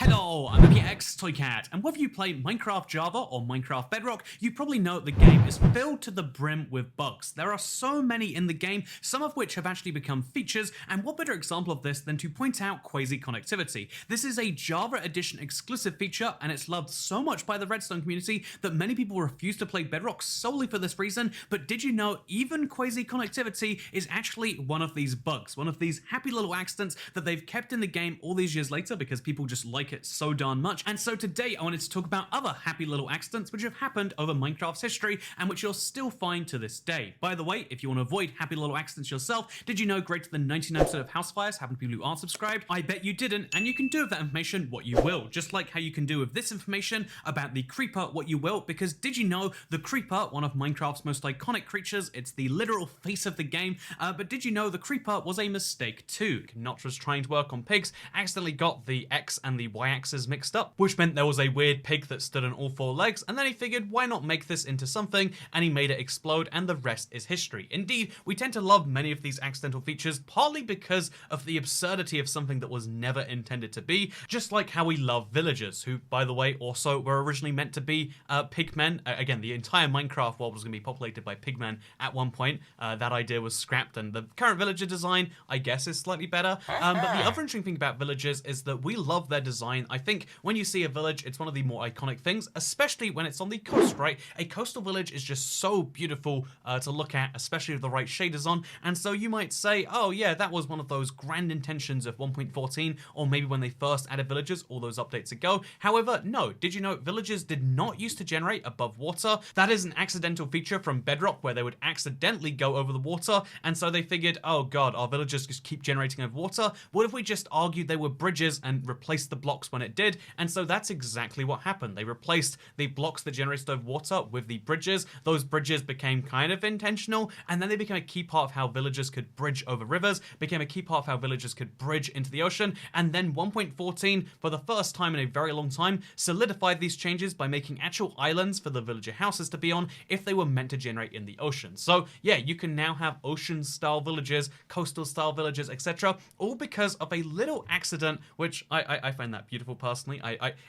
Hello, I'm PX Toycat, and whether you play Minecraft Java or Minecraft Bedrock, you probably know the game is filled to the brim with bugs. There are so many in the game, some of which have actually become features, and what better example of this than to point out Quasi Connectivity. This is a Java Edition exclusive feature, and it's loved so much by the Redstone community that many people refuse to play Bedrock solely for this reason. But did you know even Quasi Connectivity is actually one of these bugs, one of these happy little accidents that they've kept in the game all these years later because people just like it so darn much. And so today I wanted to talk about other happy little accidents which have happened over Minecraft's history and which you'll still find to this day. By the way, if you want to avoid happy little accidents yourself, did you know greater than 99% of house fires happen to people who aren't subscribed? I bet you didn't, and you can do with that information what you will, just like how you can do with this information about the creeper what you will, because did you know the creeper, one of Minecraft's most iconic creatures, it's the literal face of the game, but did you know the creeper was a mistake too? Notch was trying to work on pigs, accidentally got the X and the Y axis mixed up, which meant there was a weird pig that stood on all four legs, and then he figured why not make this into something, and he made it explode, and the rest is history. Indeed, we tend to love many of these accidental features partly because of the absurdity of something that was never intended to be, just like how we love villagers, who by the way also were originally meant to be pigmen. Again, the entire Minecraft world was going to be populated by pigmen at one point. That idea was scrapped, and the current villager design I guess is slightly better, but the other interesting thing about villagers is that we love their design. I think when you see a village, it's one of the more iconic things, especially when it's on the coast, right? A coastal village is just so beautiful to look at, especially with the right shaders on, and so you might say, oh yeah, that was one of those grand intentions of 1.14, or maybe when they first added villagers all those updates ago. However, no, did you know villagers did not used to generate above water? That is an accidental feature from Bedrock where they would accidentally go over the water, and so they figured, oh god, our villagers just keep generating over water. What if we just argued they were bridges and replaced the blocks when it did? And so that's exactly what happened. They replaced the blocks that generated over water with the bridges. Those bridges became kind of intentional, and then they became a key part of how villagers could bridge over rivers, became a key part of how villagers could bridge into the ocean, and then 1.14, for the first time in a very long time, solidified these changes by making actual islands for the villager houses to be on if they were meant to generate in the ocean. So yeah, you can now have ocean-style villages, coastal-style villages, etc., all because of a little accident, which I find that beautiful personally.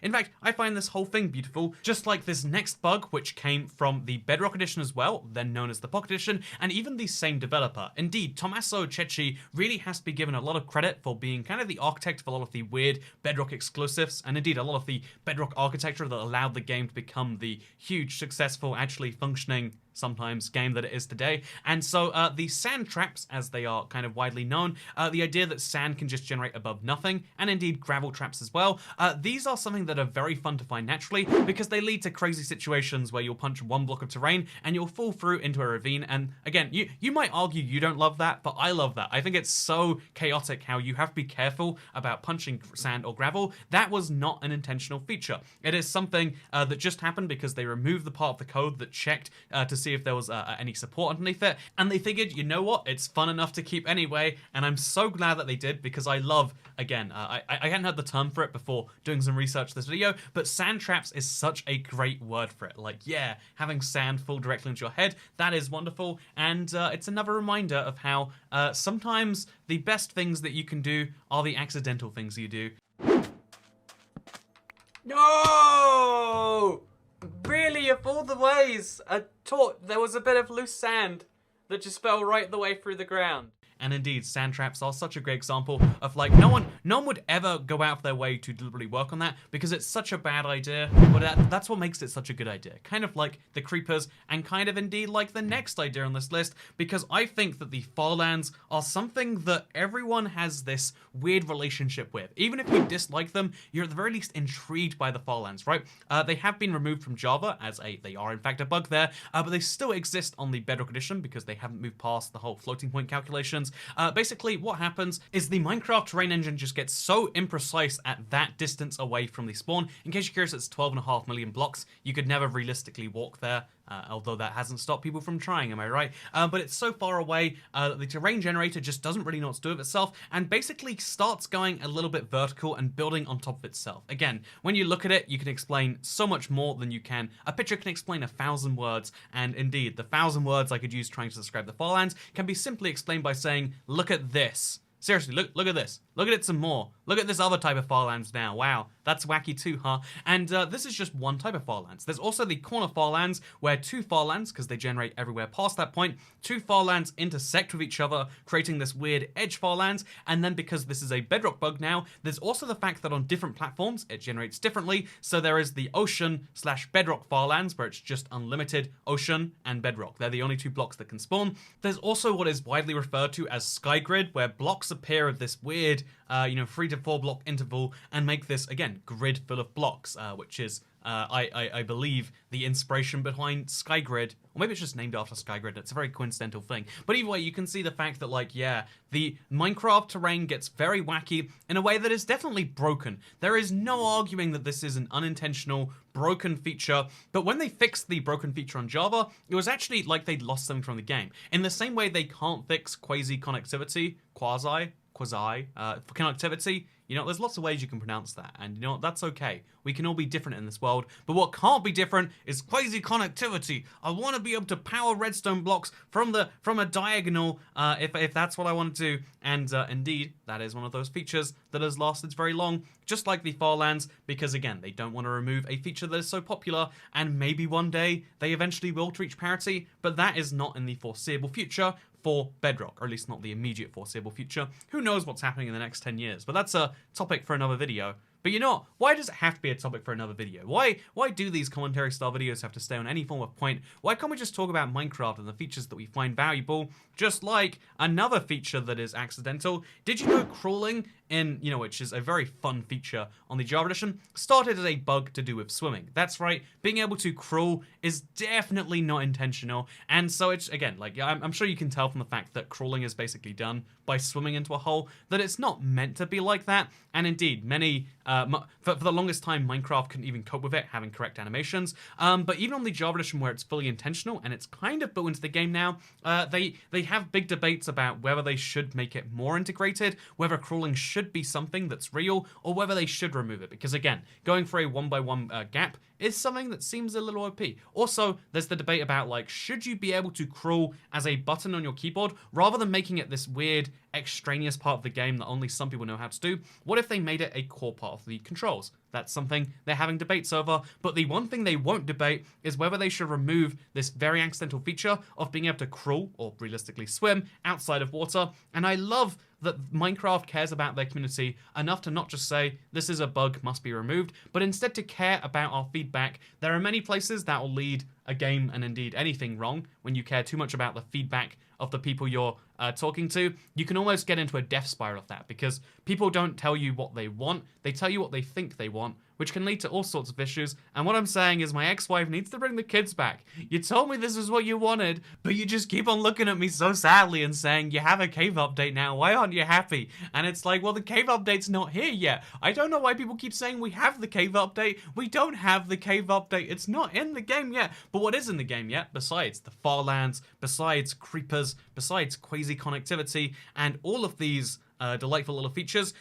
In fact, I find this whole thing beautiful, just like this next bug, which came from the Bedrock Edition as well, then known as the Pocket Edition, and even the same developer. Indeed, Tommaso Cecchi really has to be given a lot of credit for being kind of the architect of a lot of the weird Bedrock exclusives, and indeed a lot of the Bedrock architecture that allowed the game to become the huge, successful, actually functioning sometimes game that it is today. And so the sand traps, as they are kind of widely known, the idea that sand can just generate above nothing, and indeed gravel traps as well, these are something that are very fun to find naturally because they lead to crazy situations where you'll punch one block of terrain and you'll fall through into a ravine. And again, you might argue you don't love that, but I love that. I think it's so chaotic how you have to be careful about punching sand or gravel. That was not an intentional feature. It is something that just happened because they removed the part of the code that checked to see if there was any support underneath it, and they figured, you know what, it's fun enough to keep anyway, and I'm so glad that they did because I love, again, I hadn't heard the term for it before doing some research for this video, but sand traps is such a great word for it. Like, yeah, having sand fall directly into your head, that is wonderful, and it's another reminder of how sometimes the best things that you can do are the accidental things you do. No! Really, of all the ways I taught, there was a bit of loose sand that just fell right the way through the ground. And indeed, sand traps are such a great example of like, no one would ever go out of their way to deliberately work on that because it's such a bad idea, but that's what makes it such a good idea. Kind of like the creepers, and kind of indeed like the next idea on this list, because I think that the Farlands are something that everyone has this weird relationship with. Even if you dislike them, you're at the very least intrigued by the Farlands, right? They have been removed from Java as they are in fact a bug there, but they still exist on the Bedrock Edition because they haven't moved past the whole floating point calculations. Basically, what happens is the Minecraft terrain engine just gets so imprecise at that distance away from the spawn. In case you're curious, it's 12.5 million blocks. You could never realistically walk there, although that hasn't stopped people from trying, am I right? But it's so far away that the terrain generator just doesn't really know what to do with itself, and basically starts going a little bit vertical and building on top of itself. Again, when you look at it, you can explain so much more than you can. A picture can explain 1,000 words, and indeed, the 1,000 words I could use trying to describe the Farlands can be simply explained by saying, look at this. Seriously, look at this. Look at it some more. look at this other type of Farlands now. Wow, that's wacky too, huh? And this is just one type of Farlands. There's also the corner Farlands, where two Farlands, because they generate everywhere past that point, two Farlands intersect with each other, creating this weird edge Farlands. And then because this is a Bedrock bug now, there's also the fact that on different platforms, it generates differently. So there is the Ocean/Bedrock Farlands, where it's just unlimited Ocean and Bedrock. They're the only two blocks that can spawn. There's also what is widely referred to as Sky Grid, where blocks appear at this weird 3 to 4 block interval and make this, again, grid full of blocks, which is, I believe, the inspiration behind Sky Grid. Or maybe it's just named after Sky Grid. It's a very coincidental thing. But either way, you can see the fact that, like, yeah, the Minecraft terrain gets very wacky in a way that is definitely broken. There is no arguing that this is an unintentional, broken feature. But when they fixed the broken feature on Java, it was actually like they'd lost something from the game. In the same way they can't fix Quasi Connectivity, Quasi Connectivity. You know, there's lots of ways you can pronounce that, and you know what, that's okay. We can all be different in this world, but what can't be different is Quasi Connectivity. I want to be able to power redstone blocks from a diagonal, if that's what I want to do, and indeed, that is one of those features that has lasted very long, just like the Farlands, because again, they don't want to remove a feature that is so popular, and maybe one day they eventually will reach parity, but that is not in the foreseeable future for Bedrock, or at least not the immediate foreseeable future. Who knows what's happening in the next 10 years, but that's a topic for another video. But you know what? Why does it have to be a topic for another video? Why do these commentary style videos have to stay on any form of point? Why can't we just talk about Minecraft and the features that we find valuable, just like another feature that is accidental? Did you know crawling in, which is a very fun feature on the Java edition, started as a bug to do with swimming? That's right, being able to crawl is definitely not intentional, and so it's, again, like, I'm sure you can tell from the fact that crawling is basically done by swimming into a hole, that it's not meant to be like that, and indeed, many, for the longest time, Minecraft couldn't even cope with it, having correct animations, but even on the Java edition where it's fully intentional, and it's kind of built into the game now, they have big debates about whether they should make it more integrated, whether crawling should be something that's real, or whether they should remove it, because again, going for a 1x1 gap is something that seems a little OP. Also, there's the debate about, like, should you be able to crawl as a button on your keyboard, rather than making it this weird, extraneous part of the game that only some people know how to do? What if they made it a core part of the controls? That's something they're having debates over, but the one thing they won't debate is whether they should remove this very accidental feature of being able to crawl, or realistically swim, outside of water. And I love that Minecraft cares about their community enough to not just say, this is a bug, must be removed, but instead to care about our feedback. There are many places that will lead a game, and indeed anything, wrong when you care too much about the feedback of the people you're talking to. You can almost get into a death spiral of that, because people don't tell you what they want, they tell you what they think they want, which can lead to all sorts of issues. And what I'm saying is my ex-wife needs to bring the kids back. You told me this is what you wanted, but you just keep on looking at me so sadly and saying, you have a cave update now, why aren't you happy? And it's like, well, the cave update's not here yet. I don't know why people keep saying we have the cave update. We don't have the cave update. It's not in the game yet. But what is in the game yet, besides the Farlands, besides creepers, besides Quasi Connectivity, and all of these delightful little features,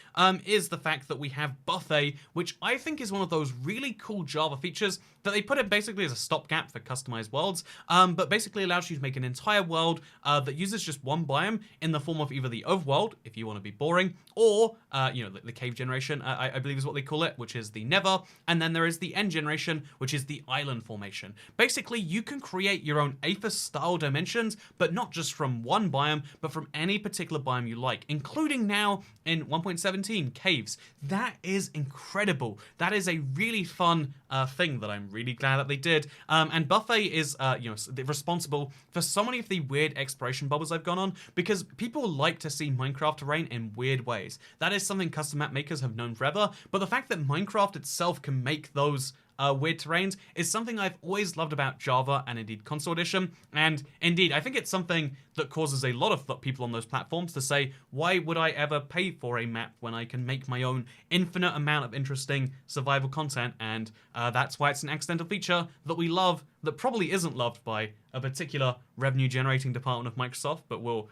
is the fact that we have Buffet, which I think is one of those really cool Java features that they put in basically as a stopgap for customized worlds, but basically allows you to make an entire world that uses just one biome in the form of either the overworld, if you want to be boring, or, the cave generation, I believe is what they call it, which is the Nether, and then there is the end generation, which is the island formation. Basically, you can create your own Aethys-style dimensions, but not just from one biome, but from any particular biome you like, including now in 1.17 caves. That is incredible. That is a really fun thing that I'm really glad that they did. And Buffet is responsible for so many of the weird exploration bubbles I've gone on, because people like to see Minecraft terrain in weird ways. That is something custom map makers have known forever, but the fact that Minecraft itself can make those weird terrains is something I've always loved about Java and indeed Console Edition. And indeed, I think it's something that causes a lot of people on those platforms to say, why would I ever pay for a map when I can make my own infinite amount of interesting survival content? And that's why it's an accidental feature that we love that probably isn't loved by a particular revenue-generating department of Microsoft, but we'll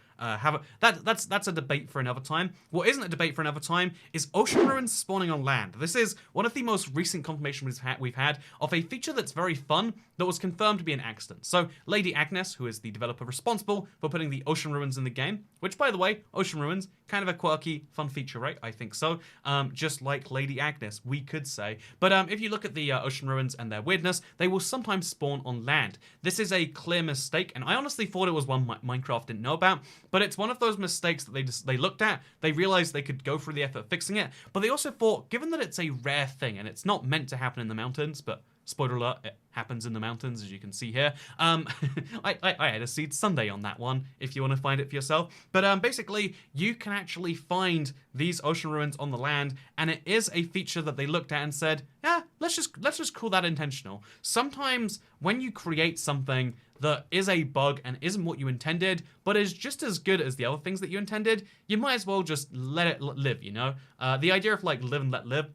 that's a debate for another time. What isn't a debate for another time is ocean ruins spawning on land. This is one of the most recent confirmations we've had of a feature that's very fun that was confirmed to be an accident. So Lady Agnes, who is the developer responsible for putting the ocean ruins in the game, which by the way, ocean ruins, kind of a quirky, fun feature, right? I think so. Just like Lady Agnes, we could say. But if you look at the ocean ruins and their weirdness, they will sometimes spawn on land. This is a clear mistake, and I honestly thought it was one Minecraft didn't know about, but it's one of those mistakes that they looked at, they realized they could go through the effort of fixing it, but they also thought, given that it's a rare thing, and it's not meant to happen in the mountains, but spoiler alert, it happens in the mountains, as you can see here. I had a seed Sunday on that one, if you want to find it for yourself. But basically, you can actually find these ocean ruins on the land, and it is a feature that they looked at and said, yeah, let's just call that intentional. Sometimes when you create something that is a bug and isn't what you intended, but is just as good as the other things that you intended, you might as well just let it live, you know? The idea of like live and let live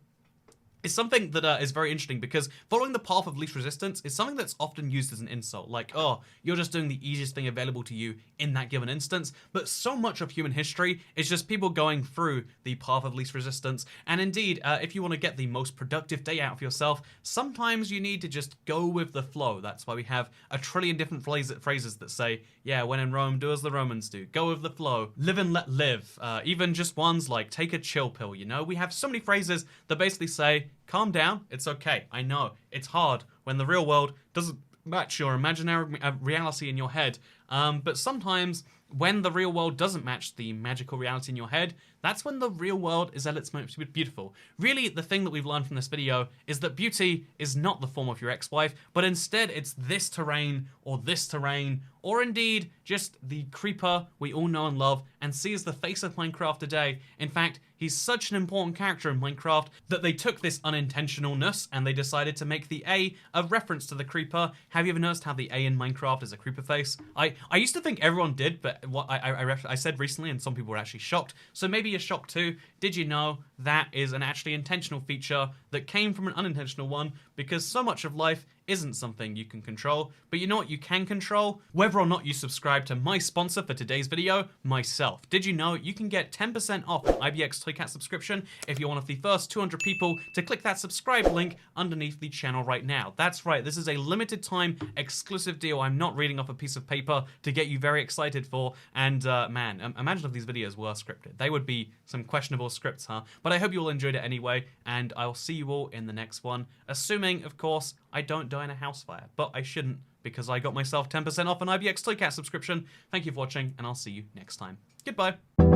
is something that is very interesting, because following the path of least resistance is something that's often used as an insult. Like, oh, you're just doing the easiest thing available to you in that given instance. But so much of human history is just people going through the path of least resistance. And indeed, if you want to get the most productive day out of yourself, sometimes you need to just go with the flow. That's why we have a trillion different phrases that say, yeah, when in Rome, do as the Romans do. Go with the flow. Live and let live. Even just ones like take a chill pill, you know? We have so many phrases that basically say, calm down, it's okay. I know, it's hard when the real world doesn't match your imaginary reality in your head. But sometimes when the real world doesn't match the magical reality in your head, that's when the real world is at its most beautiful. Really, the thing that we've learned from this video is that beauty is not the form of your ex-wife, but instead it's this terrain, or indeed just the creeper we all know and love and see as the face of Minecraft today. In fact, he's such an important character in Minecraft that they took this unintentionalness and they decided to make the A a reference to the creeper. Have you ever noticed how the A in Minecraft is a creeper face? I used to think everyone did, but what I said recently, and some people were actually shocked, so maybe you're shocked too. Did you know that is an actually intentional feature that came from an unintentional one, because so much of life isn't something you can control, but you know what you can control? Whether or not you subscribe to my sponsor for today's video, myself. Did you know you can get 10% off an IBX Toycat subscription if you're one of the first 200 people to click that subscribe link underneath the channel right now? That's right, this is a limited time exclusive deal I'm not reading off a piece of paper to get you very excited for, and man, imagine if these videos were scripted. They would be some questionable scripts, huh? But I hope you all enjoyed it anyway, and I'll see you all in the next one, assuming, of course, I don't die in a house fire, but I shouldn't, because I got myself 10% off an IBX Toycat subscription. Thank you for watching, and I'll see you next time. Goodbye.